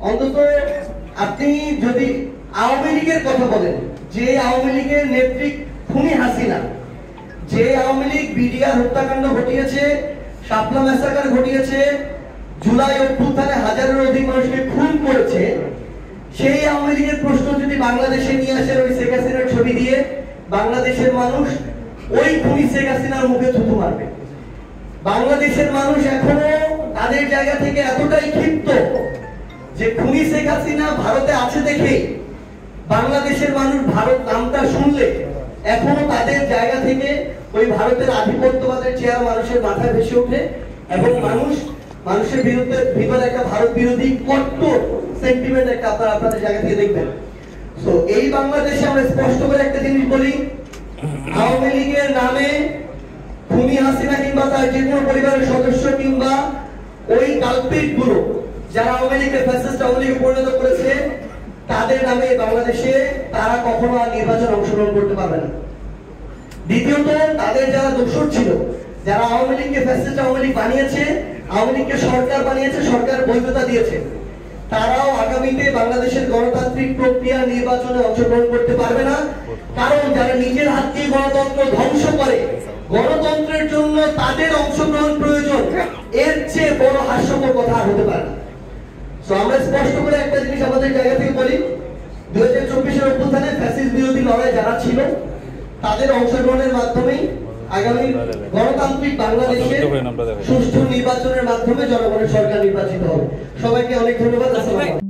অন্তত আপনি যদি আওয়ামী লীগের কথা বলেন, যে আওয়ামী লীগের নেত্রী খুনি হাসিনা, যে আওয়ামী লীগ বিডিআর হত্যাকাণ্ড ঘটিয়েছে, শাপলা ম্যাসাকার ঘটিয়েছে, জুলাই অভ্যুত্থানে হাজারের অধিক মানুষকে খুন করেছে, সেই আওয়ামী লীগের প্রশ্ন যদি বাংলাদেশে নিয়ে আসেন ওই শেখ হাসিনার ছবি দিয়ে, বাংলাদেশের মানুষ ওই খুনি শেখ হাসিনার মুখে থুতু মারবে। বাংলাদেশের মানুষ এখনো তাদের জায়গা থেকে এতটাই ক্ষিপ্ত যে খুনি শেখ হাসিনা ভারতে আছে দেখে বাংলাদেশের মানুষ ভারত নামটা শুনলে এখনো তাদের জায়গা থেকে ওই ভারতের আধিপত্যবাদের চেয়ার মানুষের মাথায় ভেসে ওঠে এবং মানুষের ভিতরে একটা ভারত বিরোধী কট্টর সেন্টিমেন্ট একটা আপনাদের জায়গা থেকে দেখবেন। তো এই বাংলাদেশে আমরা স্পষ্ট করে একটা জিনিস বলি, আওয়ামী লীগের নামে খুনি হাসিনা কিংবা তার যে কোনো পরিবারের সদস্য কিংবা ওই কালপিট গুলো যারা আওয়ামী লীগের ফ্যাসিস্ট আওয়ামী লীগে পরিণত করেছে, তাদের নামে বাংলাদেশে তারা কখনো আর নির্বাচন অংশগ্রহণ করতে পারবে না। দ্বিতীয়ত, তাদের যারা দোষর ছিল, যারা আওয়ামী লীগকে ফ্যাসিস্ট আওয়ামী লীগ বানিয়েছে, আওয়ামী লীগকে সরকার বানিয়েছে, সরকার বৈধতা দিয়েছে, তারাও আগামীতে বাংলাদেশের গণতান্ত্রিক প্রক্রিয়া নির্বাচনে অংশগ্রহণ করতে পারবে না। কারণ যারা নিজের হাত দিয়ে গণতন্ত্র ধ্বংস করে, গণতন্ত্রের জন্য তাদের অংশগ্রহণ প্রয়োজন, এর চেয়ে বড় হাস্যকর কথা হতে পারে না। তো আমরা স্পষ্ট করে একটা জিনিস আমাদের জায়গা থেকে বলি, 2024-এর অভ্যুত্থানে ফ্যাসিস্ট বিরোধী লড়াই যারা ছিল তাদের অংশগ্রহণের মাধ্যমেই আগামী গণতান্ত্রিক বাংলাদেশে সুষ্ঠু নির্বাচনের মাধ্যমে জনগণের সরকার নির্বাচিত হবে। সবাইকে অনেক ধন্যবাদ। আসসালামু আলাইকুম।